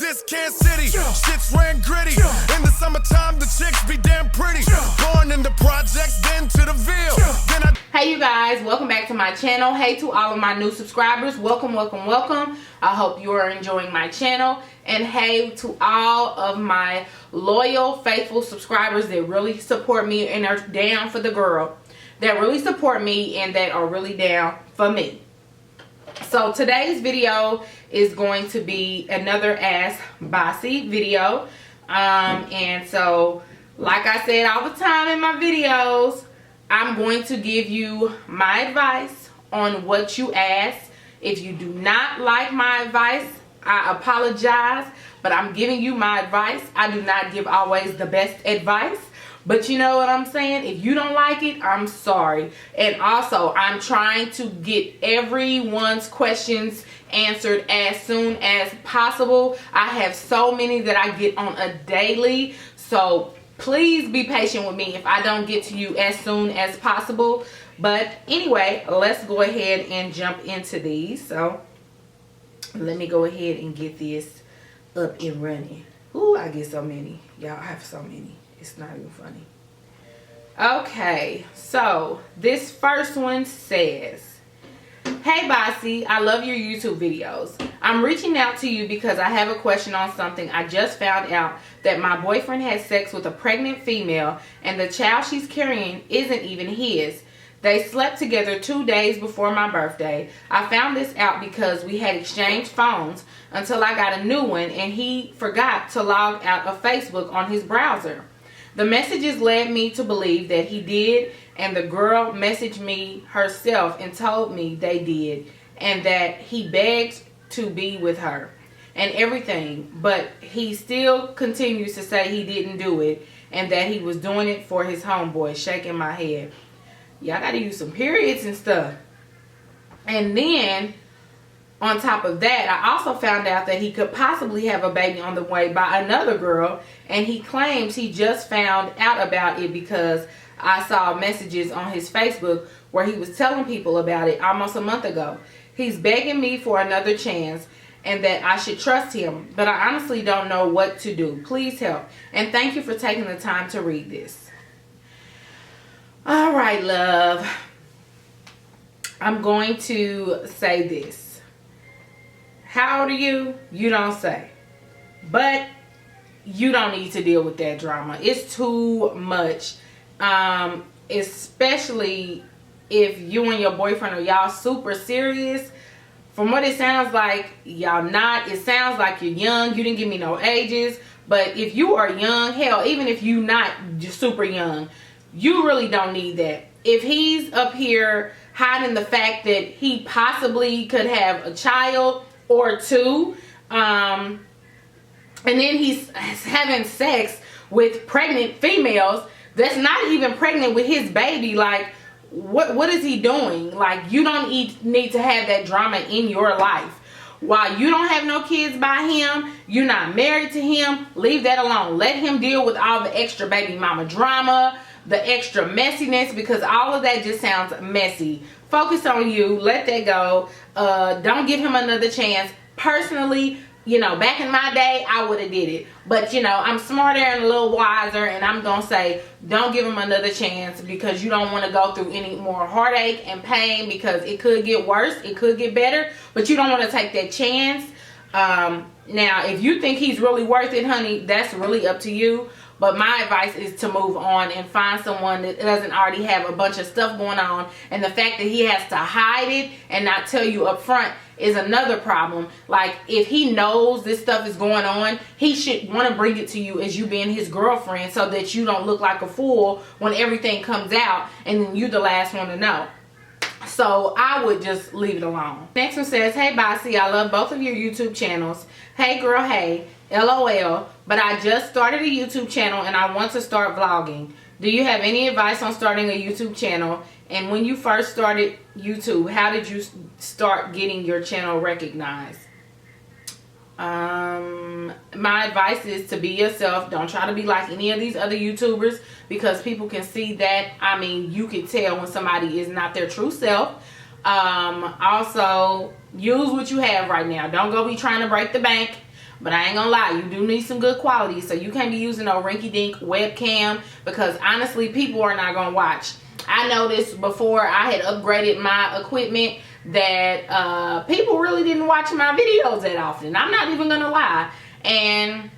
this Kansas City. Shit's ran gritty. In the summertime, the chicks be damn pretty. Born in the projects, then to the Ville. Hey you guys, welcome back to my channel. Hey to all of my new subscribers, welcome, welcome, welcome. I hope you are enjoying my channel. And hey to all of my loyal, faithful subscribers that really support me and are down for the girl. That really support me and that are really down for me. So today's video is going to be another Ask Basie video. And so, like I said all the time in my videos, I'm going to give you my advice on what you ask. If you do not like my advice, I apologize, but I'm giving you my advice. I do not give always the best advice, but you know what I'm saying? If you don't like it, I'm sorry. And also, I'm trying to get everyone's questions answered as soon as possible. I have so many that I get on a daily, so please be patient with me if I don't get to you as soon as possible. But anyway, let's go ahead and jump into these. So let me go ahead and get this up and running. Ooh, I get so many. Y'all, I have so many. It's not even funny. Okay, so this first one says, "Hey Basie, I love your YouTube videos. I'm reaching out to you because I have a question on something. I just found out that my boyfriend had sex with a pregnant female and the child she's carrying isn't even his. They slept together 2 days before my birthday. I found this out because we had exchanged phones until I got a new one and he forgot to log out of Facebook on his browser. The messages led me to believe that he did, and the girl messaged me herself and told me they did, and that he begged to be with her and everything, but he still continues to say he didn't do it and that he was doing it for his homeboy." Shaking my head. Y'all gotta use some periods and stuff. And then on top of that, I also found out that he could possibly have a baby on the way by another girl, and he claims he just found out about it because I saw messages on his Facebook where he was telling people about it almost a month ago. He's begging me for another chance and that I should trust him, but I honestly don't know what to do. Please help. And thank you for taking the time to read this. All right, love. I'm going to say this. How old are you? You don't say. But you don't need to deal with that drama. It's too much. Especially if you and your boyfriend are y'all super serious. From what it sounds like, y'all not. It sounds like you're young. You didn't give me no ages. But if you are young, hell, even if you not super young, you really don't need that. If he's up here hiding the fact that he possibly could have a child or two, and then he's having sex with pregnant females that's not even pregnant with his baby, like what is he doing? Like, you don't need to have that drama in your life. While you don't have no kids by him, you're not married to him, leave that alone. Let him deal with all the extra baby mama drama, the extra messiness, because all of that just sounds messy. Focus on you. Let that go. Don't give him another chance. Personally, you know, back in my day, I would have did it. But, you know, I'm smarter and a little wiser, and I'm going to say, don't give him another chance, because you don't want to go through any more heartache and pain, because it could get worse. It could get better, but you don't want to take that chance. Now, if you think he's really worth it, honey, that's really up to you. But my advice is to move on and find someone that doesn't already have a bunch of stuff going on. And the fact that he has to hide it and not tell you up front is another problem. Like, if he knows this stuff is going on, he should want to bring it to you as you being his girlfriend, so that you don't look like a fool when everything comes out and then you the last one to know. So I would just leave it alone. Next one says, "Hey Basie, I love both of your YouTube channels. Hey girl, hey, LOL, but I just started a YouTube channel and I want to start vlogging. Do you have any advice on starting a YouTube channel? And when you first started YouTube, how did you start getting your channel recognized?" My advice is to be yourself. Don't try to be like any of these other YouTubers, because people can see that. I mean, you can tell when somebody is not their true self. Also, use what you have right now. Don't go be trying to break the bank. But I ain't gonna lie, you do need some good quality. So you can't be using no rinky-dink webcam, because honestly, people are not gonna watch. I noticed before I had upgraded my equipment that people really didn't watch my videos that often. I'm not even gonna lie. And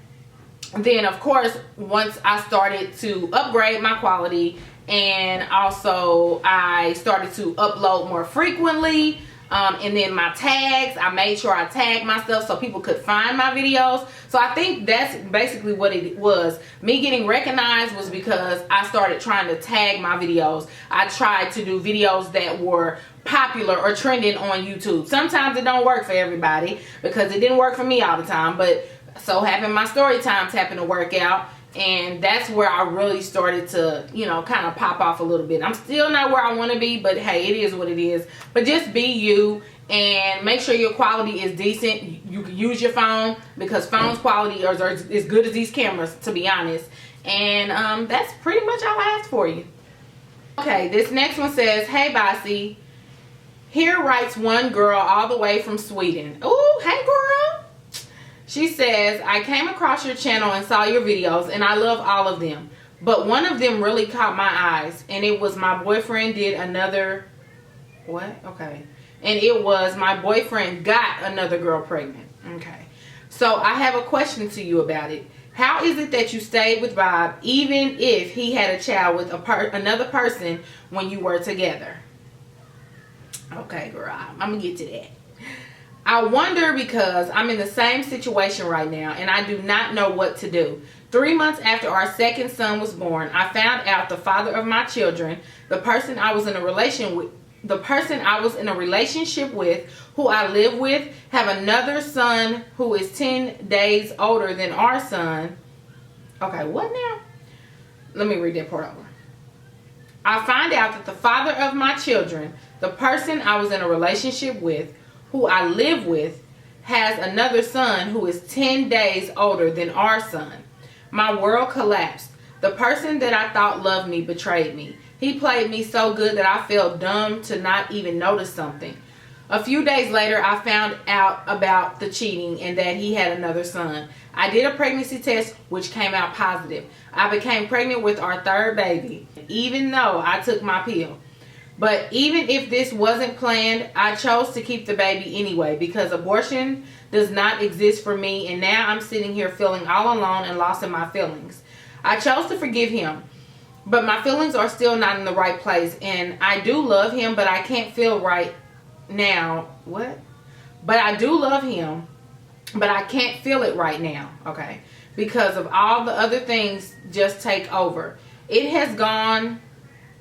then of course, once I started to upgrade my quality, and also I started to upload more frequently, and then my tags, I made sure I tagged myself so people could find my videos. So I think that's basically what it was. Me getting recognized was because I started trying to tag my videos. I tried to do videos that were popular or trending on YouTube. Sometimes it don't work for everybody, because it didn't work for me all the time, but so happened my story times happened to work out. And that's where I really started to, you know, kind of pop off a little bit. I'm still not where I want to be, but hey, it is what it is. But just be you, and make sure your quality is decent. You can use your phone, because phone's quality are as good as these cameras, to be honest. And that's pretty much all I asked for you. Okay, this next one says, hey Basie, here writes one girl all the way from Sweden. Ooh, hey girl. She says, I came across your channel and saw your videos, and I love all of them. But one of them really caught my eyes, and it was my boyfriend did another... What? Okay. And it was my boyfriend got another girl pregnant. Okay. So I have a question to you about it. How is it that you stayed with Bob even if he had a child with another person when you were together? Okay, girl. I'm going to get to that. I wonder because I'm in the same situation right now, and I do not know what to do. 3 months after our second son was born, I found out the father of my children, the person I was in a relationship with, who I live with, have another son who is 10 days older than our son. Okay, what now? Let me read that part over. I find out that the father of my children, the person I was in a relationship with, who I live with, has another son who is 10 days older than our son. My world collapsed. The person that I thought loved me betrayed me. He played me so good that I felt dumb to not even notice something. A few days later, I found out about the cheating and that he had another son. I did a pregnancy test, which came out positive. I became pregnant with our third baby, even though I took my pill. But even if this wasn't planned, I chose to keep the baby anyway, because abortion does not exist for me, and now I'm sitting here feeling all alone and lost in my feelings. I chose to forgive him, but my feelings are still not in the right place, and I do love him, but I can't feel right now. What? But I do love him, but I can't feel it right now, okay? Because of all the other things just take over. It has gone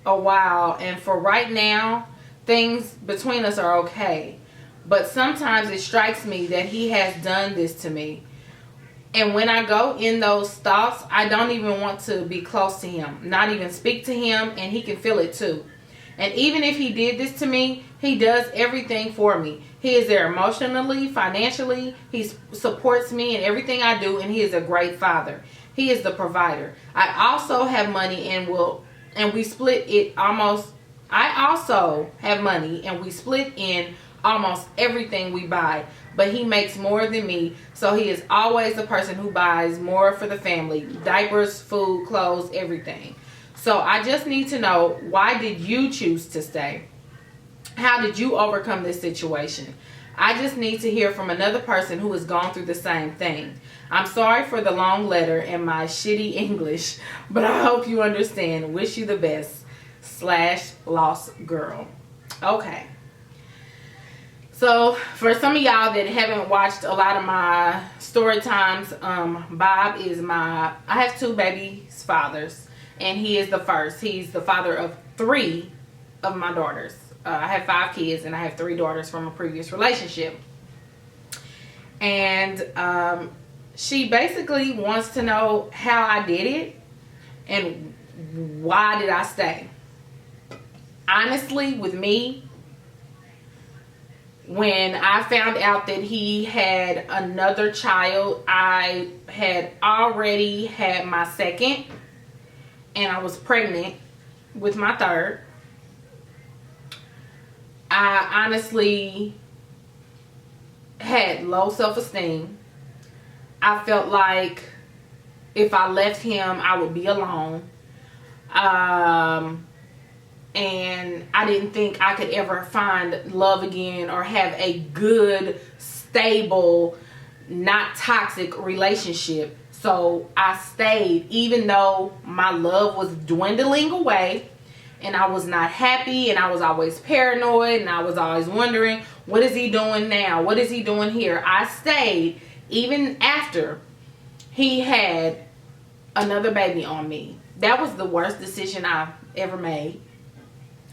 a while, and for right now things between us are okay, but sometimes it strikes me that he has done this to me, and when I go in those thoughts, I don't even want to be close to him, not even speak to him, and he can feel it too. And even if he did this to me, he does everything for me. He is there emotionally, financially, he supports me in everything I do, and he is a great father. He is the provider. I also have money and we split it almost. I also have money and we split in almost everything we buy, but he makes more than me, so he is always the person who buys more for the family: diapers, food, clothes, everything. So I just need to know, why did you choose to stay? How did you overcome this situation? I just need to hear from another person who has gone through the same thing. I'm sorry for the long letter and my shitty English, but I hope you understand. Wish you the best. / lost girl. Okay. So for some of y'all that haven't watched a lot of my story times, Bob is I have 2 babies' fathers, and he is the first. He's the father of 3 of my daughters. I have 5 kids, and I have 3 daughters from a previous relationship. And she basically wants to know how I did it and why did I stay. Honestly, with me, when I found out that he had another child, I had already had my second, and I was pregnant with my third. I honestly had low self-esteem. I felt like if I left him, I would be alone. And I didn't think I could ever find love again or have a good, stable, not toxic relationship. So I stayed, even though my love was dwindling away and I was not happy and I was always paranoid and I was always wondering, what is he doing now? What is he doing here? I stayed even after he had another baby on me. That was the worst decision I've ever made.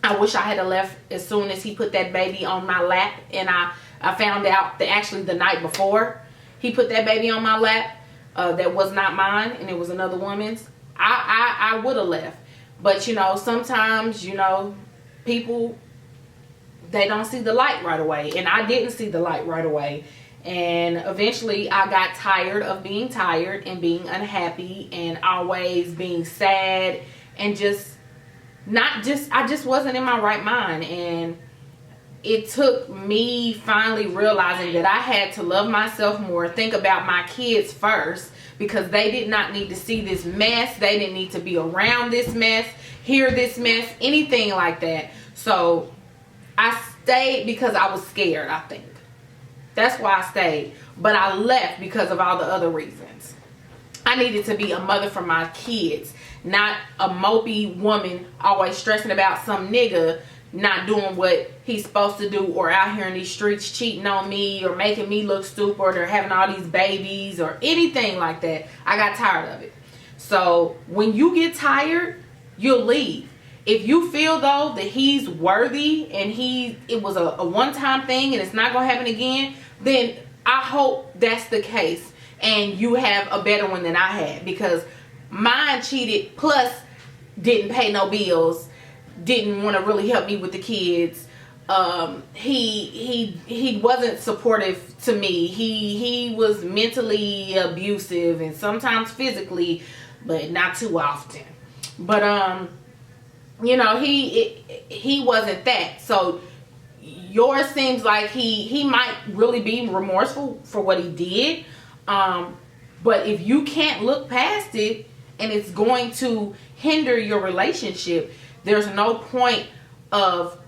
I wish I had left as soon as he put that baby on my lap, and I found out that actually the night before he put that baby on my lap, that was not mine and it was another woman's. I would have left. But you know, sometimes, you know, people, they don't see the light right away, and I didn't see the light right away. And eventually I got tired of being tired and being unhappy and always being sad and I just wasn't in my right mind. And it took me finally realizing that I had to love myself more, think about my kids first, because they did not need to see this mess. They didn't need to be around this mess, hear this mess, anything like that. So I stayed because I was scared, I think. That's why I stayed. But I left because of all the other reasons. I needed to be a mother for my kids, not a mopey woman always stressing about some nigga not doing what he's supposed to do, or out here in these streets cheating on me or making me look stupid or having all these babies or anything like that. I got tired of it. So when you get tired, you'll leave. If you feel though that he's worthy and it was a one-time thing and it's not gonna happen again, then I hope that's the case and you have a better one than I had, because mine cheated plus didn't pay no bills, didn't want to really help me with the kids. He wasn't supportive to me. He was mentally abusive and sometimes physically, but not too often. But you know, he wasn't that. So yours seems like he might really be remorseful for what he did. But if you can't look past it and it's going to hinder your relationship, there's no point of,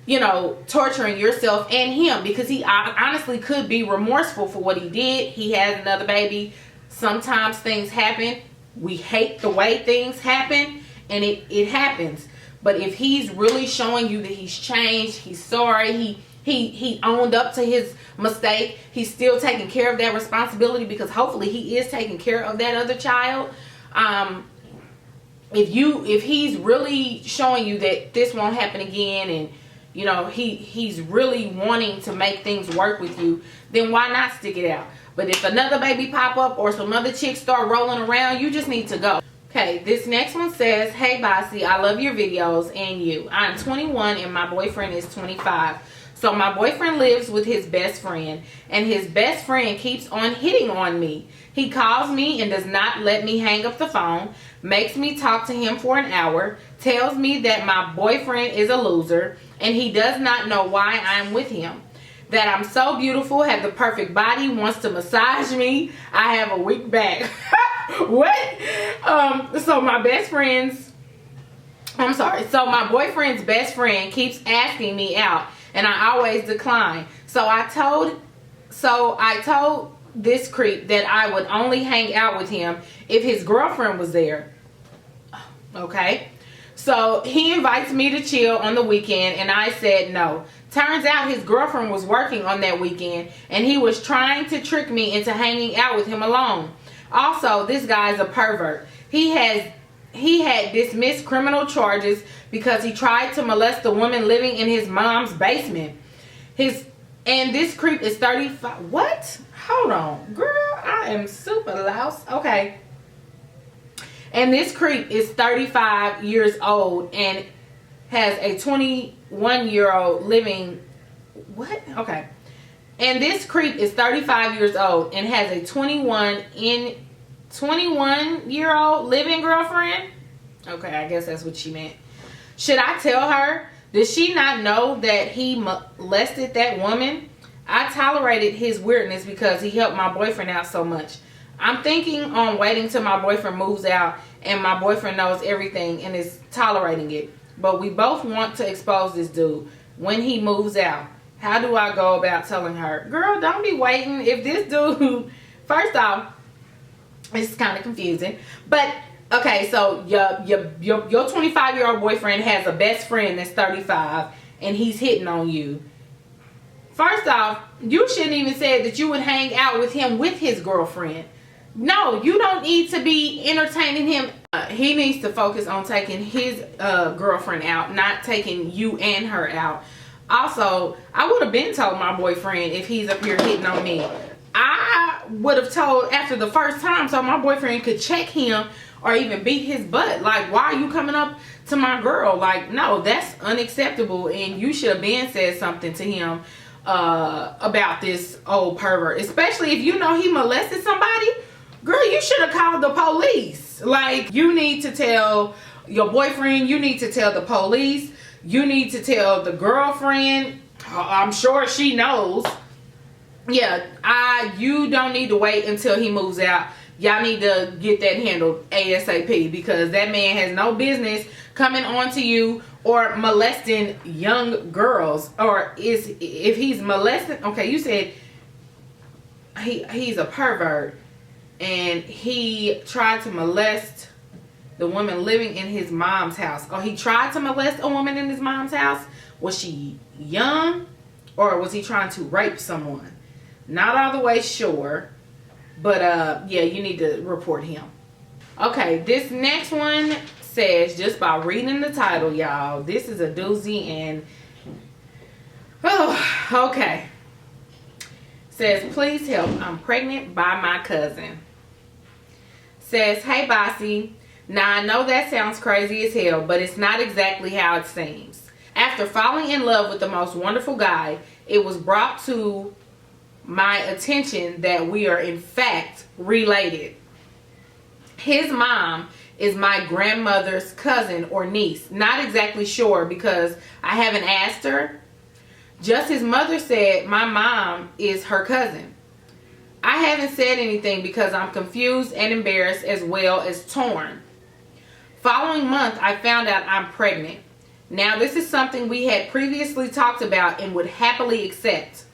you know, torturing yourself and him, because he honestly could be remorseful for what he did. He has another baby. Sometimes things happen. We hate the way things happen, and it happens. But if he's really showing you that he's changed, he's sorry, he owned up to his mistake, he's still taking care of that responsibility, because hopefully he is taking care of that other child. If he's really showing you that this won't happen again, and you know he's really wanting to make things work with you, then why not stick it out? But if another baby pop up or some other chicks start rolling around, you just need to go. Okay, this next one says, "Hey Basie, I love your videos and you. I'm 21 and my boyfriend is 25. So my boyfriend lives with his best friend, and his best friend keeps on hitting on me. He calls me and does not let me hang up the phone, makes me talk to him for an hour, tells me that my boyfriend is a loser, and he does not know why I'm with him. That I'm so beautiful, have the perfect body, wants to massage me. I have a weak back." What? So my boyfriend's best friend keeps asking me out, and I always decline. So I told this creep that I would only hang out with him if his girlfriend was there. Okay. So he invites me to chill on the weekend, and I said no. Turns out his girlfriend was working on that weekend, and he was trying to trick me into hanging out with him alone. Also, this guy is a pervert. He had dismissed criminal charges because he tried to molest the woman living in his mom's basement. And this creep is 35. What? Hold on. Girl, I am super lost. Okay. And this creep is 35 years old and has a 21-year-old living. What? Okay. And this creep is 35 years old and has a 21-year-old living girlfriend. Okay, I guess that's what she meant. Should I tell her? Does she not know that he molested that woman? I tolerated his weirdness because he helped my boyfriend out so much. I'm thinking on waiting till my boyfriend moves out and my boyfriend knows everything and is tolerating it. But we both want to expose this dude when he moves out. How do I go about telling her? Girl, don't be waiting. If this dude, first off, it's kind of confusing. But, okay, so your 25-year-old boyfriend has a best friend that's 35 and he's hitting on you. First off, you shouldn't even say that you would hang out with him with his girlfriend. No, you don't need to be entertaining him. He needs to focus on taking his girlfriend out, not taking you and her out. Also, I would have been told my boyfriend if he's up here hitting on me. I would have told after the first time so my boyfriend could check him or even beat his butt. Like, why are you coming up to my girl? Like, no, that's unacceptable, and you should have been said something to him about this old pervert. Especially if you know he molested somebody. Girl, you should have called the police. Like, you need to tell your boyfriend, you need to tell the police, you need to tell the girlfriend. I'm sure she knows. Yeah, you don't need to wait until he moves out. Y'all need to get that handled ASAP, because that man has no business coming on to you or molesting young girls. Or if he's molesting, okay, you said he's a pervert and he tried to molest the woman living in his mom's house. Oh, he tried to molest a woman in his mom's house? Was she young, or was he trying to rape someone? Not all the way sure, but yeah, you need to report him. Okay, this next one says, just by reading the title, y'all, this is a doozy, and oh, okay. Says, please help, I'm pregnant by my cousin. Says, hey Basie, now I know that sounds crazy as hell, but it's not exactly how it seems. After falling in love with the most wonderful guy, it was brought to my attention that we are in fact related. His mom is my grandmother's cousin or niece. Not exactly sure because I haven't asked her. Just his mother said my mom is her cousin. I haven't said anything because I'm confused and embarrassed as well as torn. Following month, I found out I'm pregnant. Now, this is something we had previously talked about and would happily accept.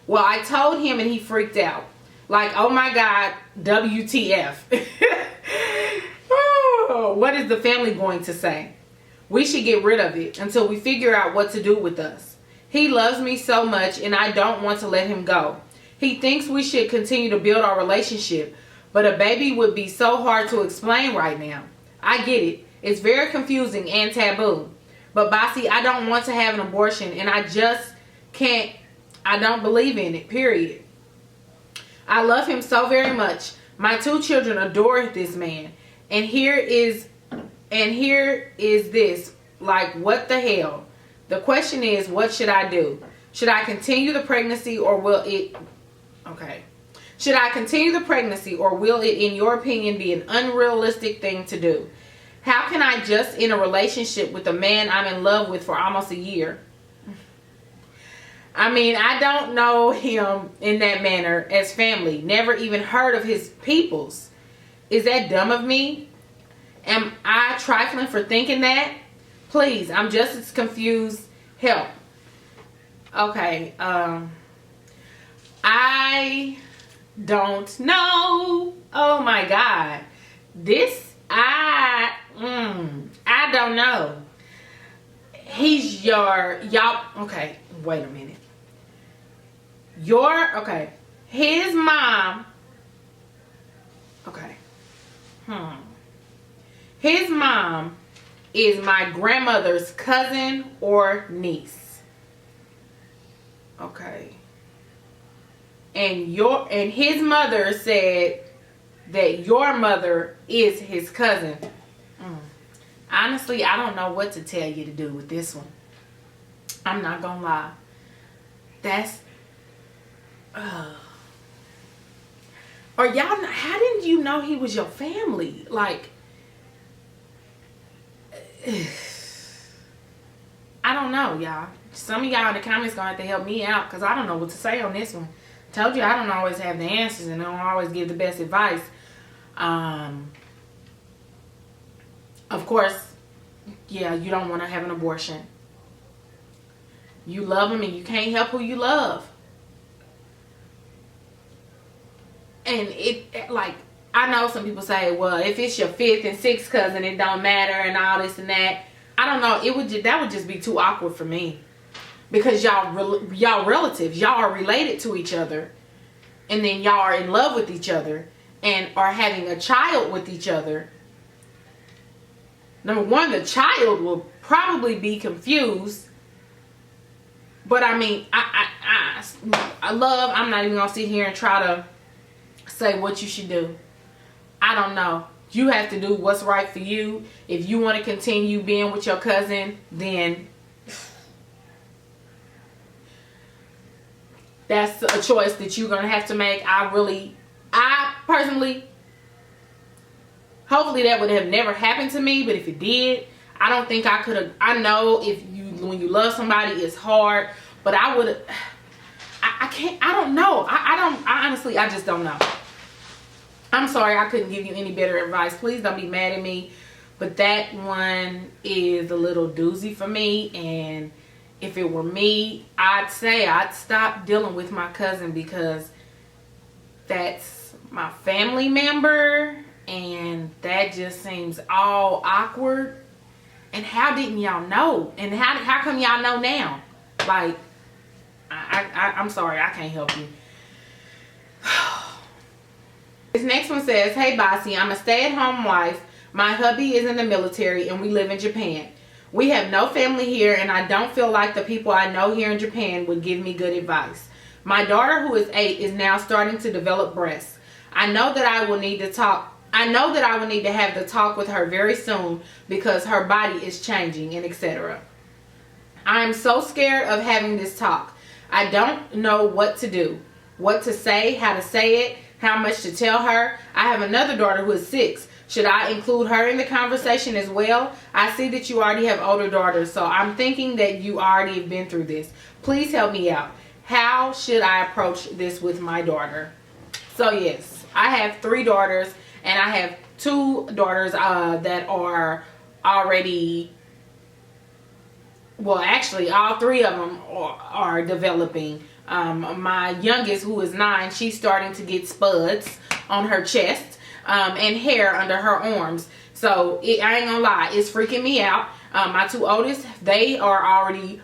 Well, I told him and he freaked out. Like, oh my God, WTF. Oh, what is the family going to say? We should get rid of it until we figure out what to do with us. He loves me so much and I don't want to let him go. He thinks we should continue to build our relationship, but a baby would be so hard to explain right now. I get it. It's very confusing and taboo. But Basie, I don't want to have an abortion and I just can't. I don't believe in it, period. I love him so very much. My 2 children adore this man. And here is this. Like, what the hell? The question is, what should I do? Should I continue the pregnancy or will it... Okay. Should I continue the pregnancy or will it, in your opinion, be an unrealistic thing to do? How can I just in a relationship with a man I'm in love with for almost a year? I mean, I don't know him in that manner as family. Never even heard of his peoples. Is that dumb of me? Am I trifling for thinking that? Please, I'm just as confused. Help. Okay, I don't know. Oh my God. This, I don't know. He's y'all, okay, wait a minute. His mom, okay, his mom is my grandmother's cousin or niece. Okay. And his mother said that your mother is his cousin. Honestly, I don't know what to tell you to do with this one. I'm not gonna lie. That's or y'all, how didn't you know he was your family? Like, I don't know, y'all. Some of y'all in the comments gonna have to help me out because I don't know what to say on this one. Told you I don't always have the answers and I don't always give the best advice. Of course, yeah, you don't want to have an abortion. You love them and you can't help who you love. And like, I know some people say, well, if it's your 5th and 6th cousin, it don't matter and all this and that. I don't know. That would just be too awkward for me. Because y'all relatives, y'all are related to each other. And then y'all are in love with each other. And are having a child with each other. Number one, the child will probably be confused. But I mean, I'm not even going to sit here and try to say what you should do. I don't know. You have to do what's right for you. If you want to continue being with your cousin, then that's a choice that you're going to have to make. I personally, hopefully that would have never happened to me, but if it did, I don't think I could have. I know when you love somebody, it's hard, but I don't know. I honestly, I just don't know. I'm sorry I couldn't give you any better advice. Please don't be mad at me. But that one is a little doozy for me. And if it were me, I'd say I'd stop dealing with my cousin because that's my family member. And that just seems all awkward. And how didn't y'all know? And how come y'all know now? Like, I'm sorry, I can't help you. This next one says, hey Basie, I'm a stay-at-home wife. My hubby is in the military and we live in Japan. We have no family here and I don't feel like the people I know here in Japan would give me good advice. My daughter, who is 8, is now starting to develop breasts. I know that I will need to have the talk with her very soon because her body is changing and etc. I am so scared of having this talk. I don't know what to do, what to say, how to say it, how much to tell her. I have another daughter who is 6. Should I include her in the conversation as well? I see that you already have older daughters, so I'm thinking that you already have been through this. Please help me out. How should I approach this with my daughter? So yes, I have 3 daughters, and I have 2 daughters that are already, well, actually all 3 of them are developing. My youngest, who is 9, she's starting to get spuds on her chest and hair under her arms. So I ain't gonna lie, it's freaking me out. My 2 oldest, they are already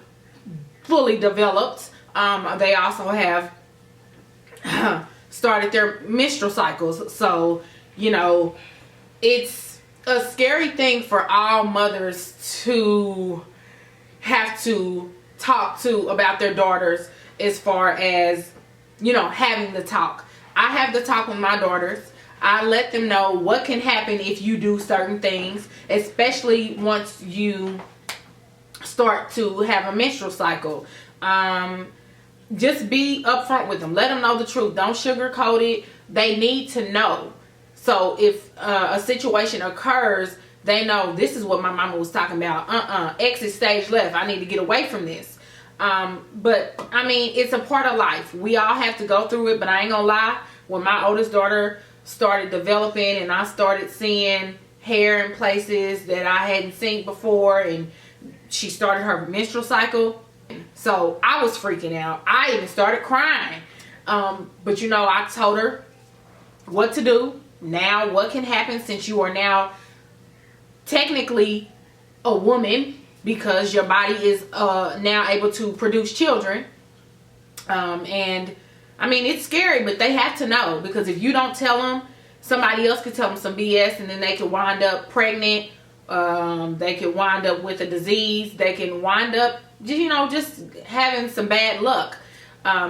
fully developed. They also have started their menstrual cycles. So, you know, it's a scary thing for all mothers to have to talk to about their daughters as far as, you know, having the talk. I have the talk with my daughters. I let them know what can happen if you do certain things, especially once you start to have a menstrual cycle. Just be upfront with them. Let them know the truth. Don't sugarcoat it. They need to know. So if a situation occurs, they know this is what my mama was talking about. Exit stage left. I need to get away from this. But I mean, it's a part of life. We all have to go through it, but I ain't gonna lie. When my oldest daughter started developing and I started seeing hair in places that I hadn't seen before, and she started her menstrual cycle, so I was freaking out. I even started crying. But you know, I told her what to do. Now, what can happen since you are now technically a woman, because your body is now able to produce children. And I mean, it's scary, but they have to know, because if you don't tell them, somebody else could tell them some BS and then they could wind up pregnant. They could wind up with a disease. They can wind up, you know, just having some bad luck.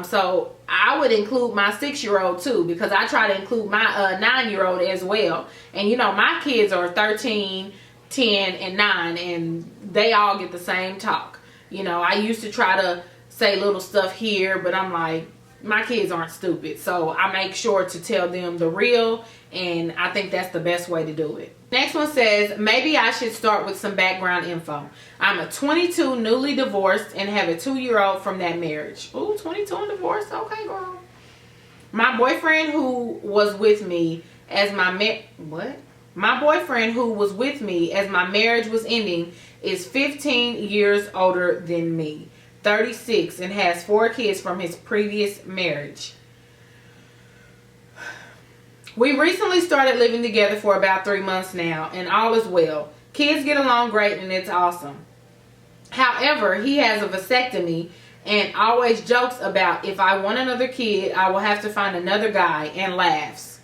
So I would include my 6-year-old too, because I try to include my 9-year-old as well. And you know, my kids are 13, 10, and 9, and they all get the same talk. You know, I used to try to say little stuff here, but I'm like, my kids aren't stupid. So I make sure to tell them the real, and I think that's the best way to do it. Next one says, maybe I should start with some background info. I'm a 22, newly divorced, and have a 2-year-old from that marriage. Ooh, 22 and divorced? Okay, girl. My boyfriend who was with me as my My boyfriend who was with me as my marriage was ending is 15 years older than me, 36, and has 4 kids from his previous marriage. We recently started living together for about 3 months now, and all is well. Kids get along great, and it's awesome. However, he has a vasectomy and always jokes about if I want another kid, I will have to find another guy, and laughs.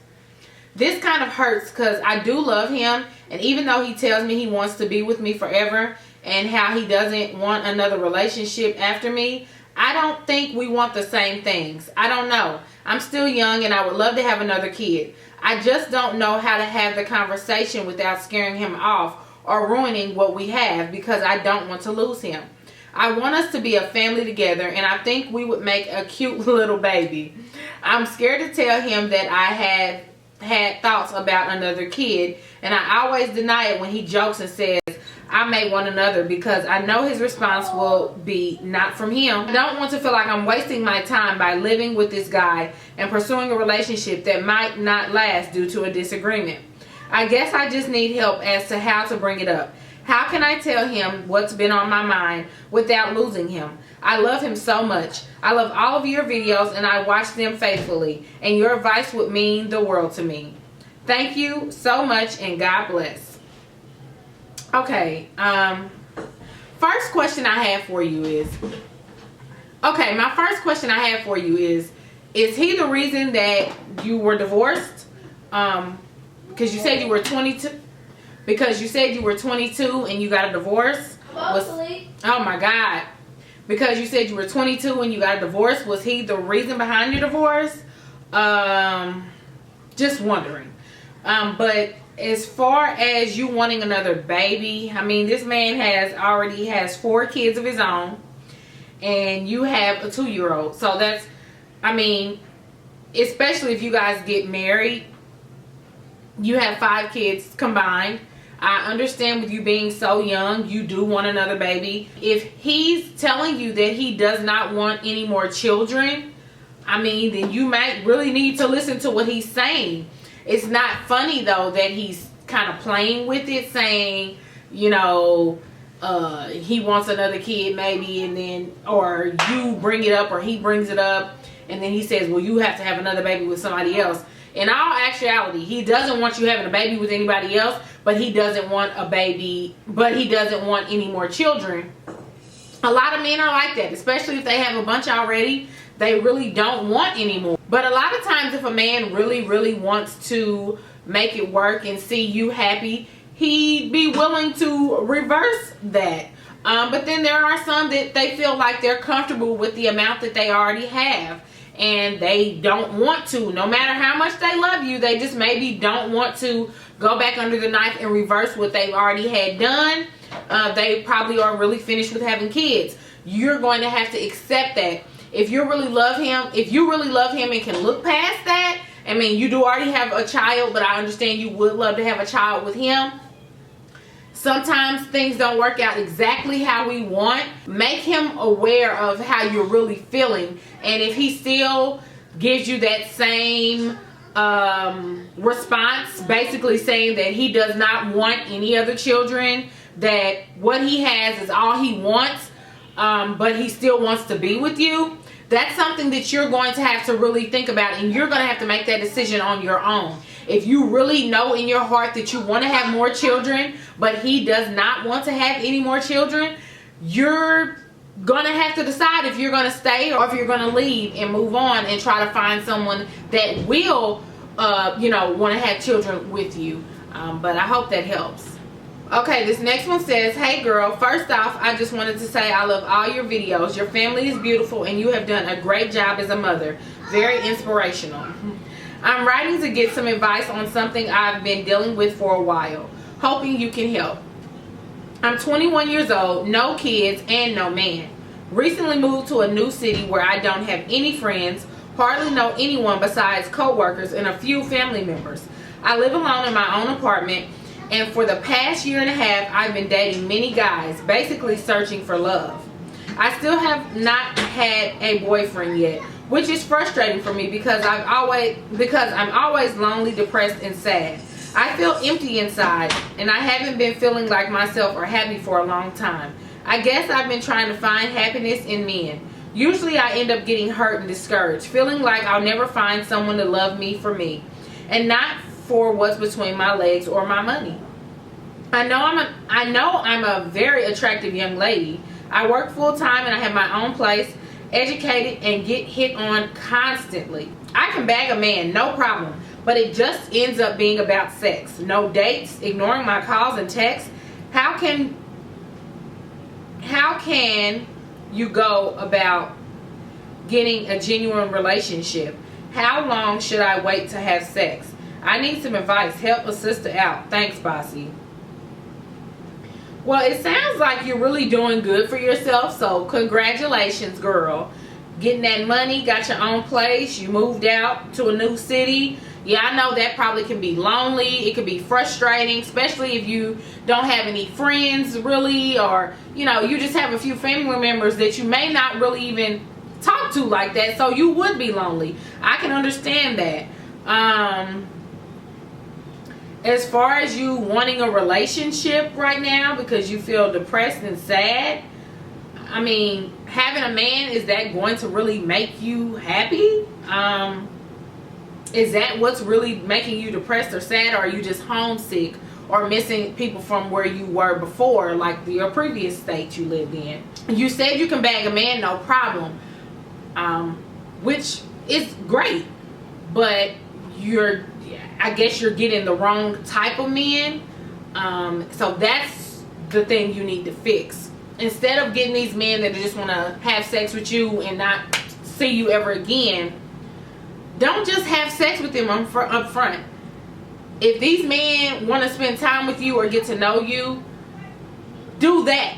This kind of hurts because I do love him, and even though he tells me he wants to be with me forever and how he doesn't want another relationship after me, I don't think we want the same things. I don't know. I'm still young and I would love to have another kid. I just don't know how to have the conversation without scaring him off or ruining what we have because I don't want to lose him. I want us to be a family together, and I think we would make a cute little baby. I'm scared to tell him that I have had thoughts about another kid, and I always deny it when he jokes and says I may want another because I know his response will be not from him. I don't want to feel like I'm wasting my time by living with this guy and pursuing a relationship that might not last due to a disagreement. I guess I just need help as to how to bring it up. How can I tell him what's been on my mind without losing him? I love him so much. I love all of your videos and I watch them faithfully, and your advice would mean the world to me. Thank you so much and God bless. Okay, first question I have for you is, is he the reason that you were divorced? Because you said you were 22. Because you said you were 22 and you got a divorce. Oh my God. Because you said you were 22 and you got a divorce. Was he the reason behind your divorce? Just wondering. But as far as you wanting another baby, I mean, this man already has 4 kids of his own. And you have a 2-year-old. So that's, I mean, especially if you guys get married, you have 5 kids combined. I understand with you being so young, you do want another baby. If he's telling you that he does not want any more children, I mean, then you might really need to listen to what he's saying. It's not funny, though, that he's kind of playing with it, saying, you know, he wants another kid maybe, and then, or you bring it up or he brings it up, and then he says, well, you have to have another baby with somebody else. In all actuality, he doesn't want you having a baby with anybody else, but he doesn't want a baby, but he doesn't want any more children. A lot of men are like that, especially if they have a bunch already. They really don't want any more. But a lot of times if a man really wants to make it work and see you happy, he'd be willing to reverse that. But then there are some that they feel like they're comfortable with the amount that they already have. And they don't want to, no matter how much they love you, they just maybe don't want to go back under the knife and reverse what they've already had done. They probably are really finished with having kids. You're going to have to accept that. If you really love him, and can look past that, I mean, you do already have a child, but I understand you would love to have a child with him. Sometimes things don't work out exactly how we want. Make him aware of how you're really feeling. And if he still gives you that same response, basically saying that he does not want any other children, that what he has is all he wants, but he still wants to be with you, that's something that you're going to have to really think about, and you're going to have to make that decision on your own. If you really know in your heart that you want to have more children, but he does not want to have any more children, you're going to have to decide if you're going to stay or if you're going to leave and move on and try to find someone that will, you know, want to have children with you. But I hope that helps. Okay, this next one says, hey girl, first off, I just wanted to say I love all your videos. Your family is beautiful and you have done a great job as a mother. Very inspirational. I'm writing to get some advice on something I've been dealing with for a while. Hoping you can help. I'm 21 years old, no kids, and no man. Recently moved to a new city where I don't have any friends, hardly know anyone besides co-workers and a few family members. I live alone in my own apartment, and for the past year and a half, I've been dating many guys, basically searching for love. I still have not had a boyfriend yet, which is frustrating for me because I'm always lonely, depressed, and sad. I feel empty inside, and I haven't been feeling like myself or happy for a long time. I guess I've been trying to find happiness in men. Usually I end up getting hurt and discouraged, feeling like I'll never find someone to love me for me, and not for what's between my legs or my money. I know I'm a very attractive young lady. I work full time and I have my own place, educated, and get hit on constantly. I can bag a man, no problem, but it just ends up being about sex. No dates, ignoring my calls and texts. How can you go about getting a genuine relationship? How long should I wait to have sex? I need some advice. Help a sister out. Thanks, Basie. Well, it sounds like you're really doing good for yourself, so congratulations, girl. Getting that money, got your own place, you moved out to a new city. Yeah, I know that probably can be lonely. It can be frustrating, especially if you don't have any friends really, or you know, you just have a few family members that you may not really even talk to like that, so you would be lonely. I can understand that. As far as you wanting a relationship right now because you feel depressed and sad, I mean, having a man, is that going to really make you happy? Is that what's really making you depressed or sad, or are you just homesick or missing people from where you were before, like your previous state you lived in? You said you can bag a man, no problem, which is great, but I guess you're getting the wrong type of men. So that's the thing you need to fix. Instead of getting these men that just want to have sex with you and not see you ever again, don't just have sex with them up front. If these men want to spend time with you or get to know you, do that.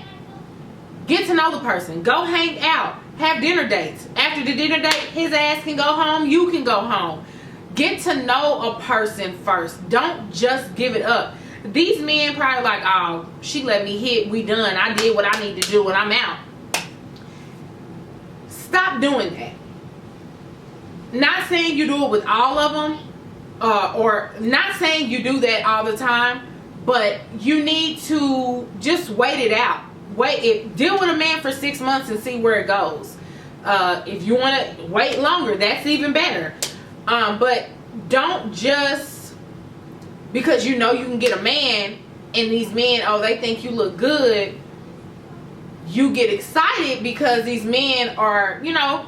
Get to know the person. Go hang out. Have dinner dates. After the dinner date, his ass can go home. You can go home. Get to know a person first. Don't just give it up. These men probably like, oh, she let me hit. We done. I did what I need to do and I'm out. Stop doing that. Not saying you do it with all of them, or not saying you do that all the time, but you need to just wait it out. Deal with a man for 6 months and see where it goes. If you want to wait longer, that's even better. But don't just, because you know you can get a man and these men, oh, they think you look good, you get excited because these men are, you know,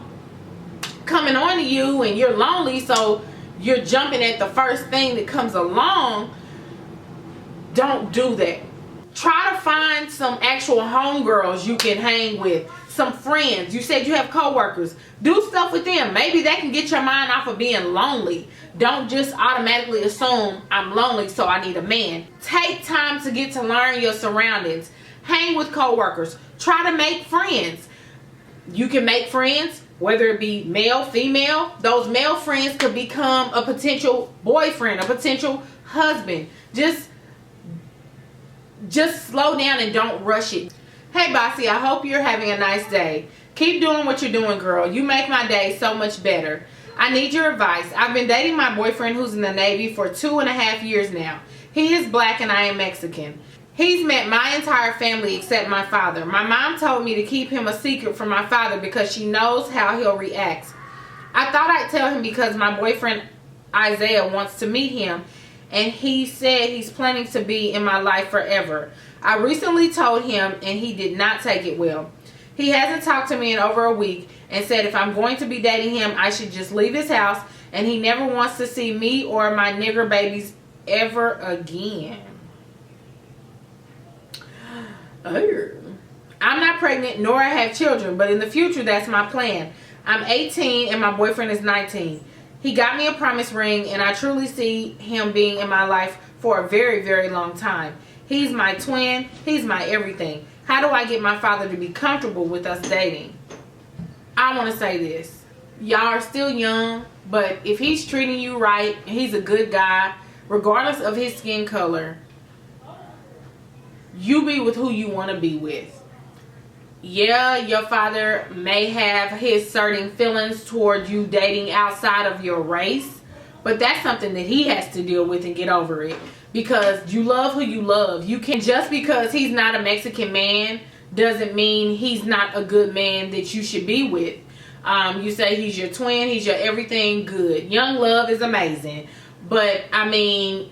coming on to you and you're lonely, so you're jumping at the first thing that comes along. Don't do that. Try to find some actual homegirls you can hang with, some friends. You said you have coworkers. Do stuff with them. Maybe that can get your mind off of being lonely. Don't just automatically assume I'm lonely, so I need a man. Take time to get to learn your surroundings. Hang with coworkers. Try to make friends. You can make friends, whether it be male, female. Those male friends could become a potential boyfriend, a potential husband. Just slow down and don't rush it. Hey, Basie, I hope you're having a nice day. Keep doing what you're doing, girl. You make my day so much better. I need your advice. I've been dating my boyfriend who's in the Navy for 2.5 years now. He is black and I am Mexican. He's met my entire family except my father. My mom told me to keep him a secret from my father because she knows how he'll react. I thought I'd tell him because my boyfriend Isaiah wants to meet him, and he said he's planning to be in my life forever. I recently told him and he did not take it well. He hasn't talked to me in over a week and said if I'm going to be dating him, I should just leave his house, and he never wants to see me or my nigger babies ever again. I'm not pregnant nor I have children, but in the future that's my plan. I'm 18 and my boyfriend is 19. He got me a promise ring and I truly see him being in my life for a very, very long time. He's my twin. He's my everything. How do I get my father to be comfortable with us dating? I want to say this. Y'all are still young, but if he's treating you right, he's a good guy, regardless of his skin color, you be with who you want to be with. yeah, your father may have his certain feelings toward you dating outside of your race, but that's something that he has to deal with and get over it, because you love who you love. You can, just because he's not a Mexican man doesn't mean he's not a good man that you should be with. You say he's your twin, he's your everything, good. Young love is amazing, but I mean,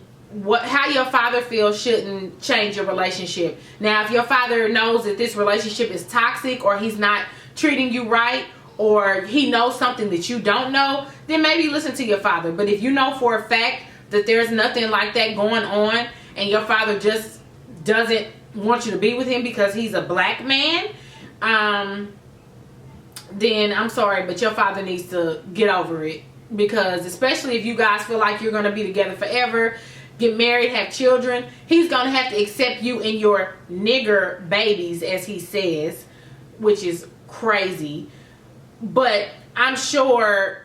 how your father feels shouldn't change your relationship. Now, if your father knows that this relationship is toxic, or he's not treating you right, or he knows something that you don't know, then maybe listen to your father. But if you know for a fact that there's nothing like that going on, and your father just doesn't want you to be with him because he's a black man, then I'm sorry, but your father needs to get over it. Because especially if you guys feel like you're going to be together forever, get married, have children, he's going to have to accept you and your nigger babies, as he says, which is crazy. But I'm sure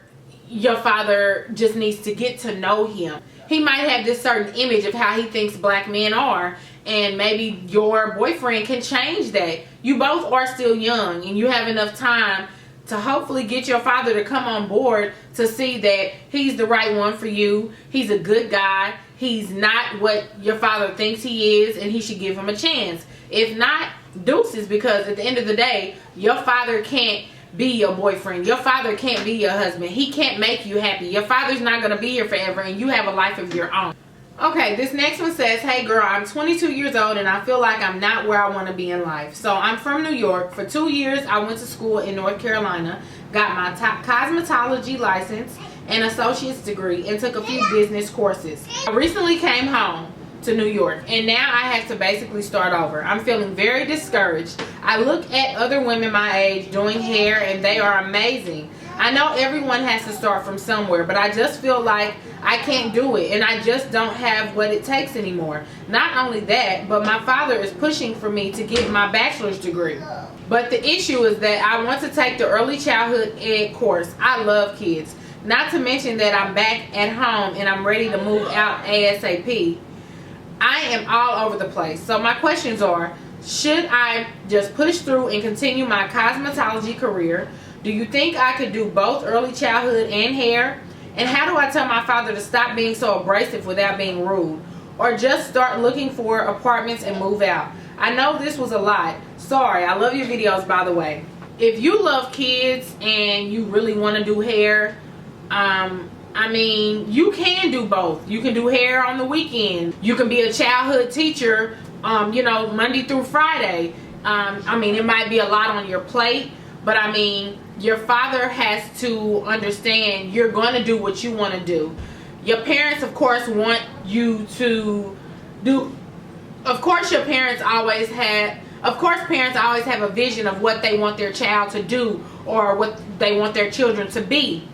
your father just needs to get to know him. He might have this certain image of how he thinks black men are, and maybe your boyfriend can change that. You both are still young, and you have enough time to hopefully get your father to come on board to see that he's the right one for you. He's a good guy. He's not what your father thinks he is, and he should give him a chance. If not, deuces, because at the end of the day, your father can't be your boyfriend. Your father can't be your husband. He can't make you happy. Your father's not going to be here forever, and you have a life of your own. Okay, this next one says, hey girl, I'm 22 years old and I feel like I'm not where I want to be in life. So I'm from New York. For 2 years, I went to school in North Carolina, got my cosmetology license and associate's degree, and took a few business courses. I recently came home to New York, and now I have to basically start over. I'm feeling very discouraged. I look at other women my age doing hair, and they are amazing. I know everyone has to start from somewhere, but I just feel like I can't do it, and I just don't have what it takes anymore. Not only that, but my father is pushing for me to get my bachelor's degree. But the issue is that I want to take the early childhood ed course. I love kids. Not to mention that I'm back at home and I'm ready to move out ASAP. I am all over the place. So my questions are, should I just push through and continue my cosmetology career? Do you think I could do both early childhood and hair? And how do I tell my father to stop being so abrasive without being rude? Or just start looking for apartments and move out? I know this was a lot. Sorry, I love your videos, by the way. If you love kids and you really want to do hair, I mean, you can do both. You can do hair on the weekend. You can be a childhood teacher, you know, Monday through Friday. I mean, it might be a lot on your plate, but I mean, your father has to understand you're going to do what you want to do. Your parents, of course, want you to do, of course, your parents always have, of course, parents always have a vision of what they want their child to do or what they want their children to be.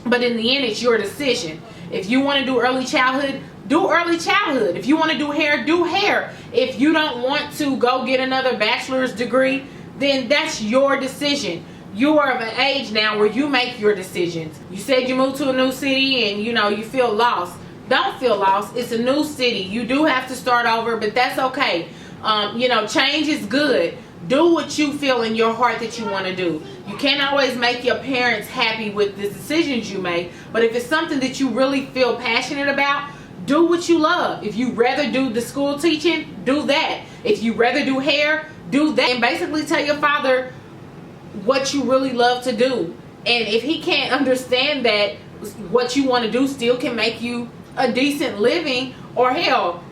But in the end, it's your decision. If you want to do early childhood, do early childhood. If you want to do hair, do hair. If you don't want to go get another bachelor's degree, then that's your decision. You are of an age now where you make your decisions. You said you moved to a new city and, you know, you feel lost. Don't feel lost. It's a new city. You do have to start over, but that's okay. You know, change is good. Do what you feel in your heart that you want to do. You can't always make your parents happy with the decisions you make, but if it's something that you really feel passionate about, do what you love. If you rather do the school teaching, do that. If you rather do hair, do that. And basically tell your father what you really love to do. And if he can't understand that what you want to do still can make you a decent living, or hell,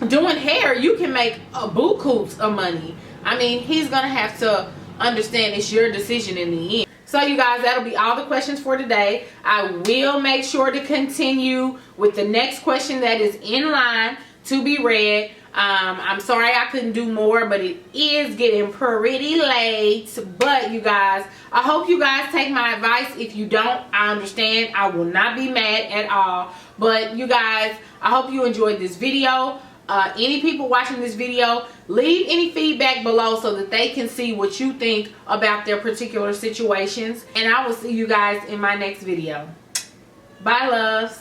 doing hair, you can make a buku of money. I mean, he's going to have to understand it's your decision in the end. So you guys, that'll be all the questions for today. I will make sure to continue with the next question that is in line to be read. I'm sorry I couldn't do more, but it is getting pretty late. But you guys, I hope you guys take my advice. If you don't, I understand. I will not be mad at all. But you guys, I hope you enjoyed this video. Any people watching this video, leave any feedback below so that they can see what you think about their particular situations. And I will see you guys in my next video. Bye, loves.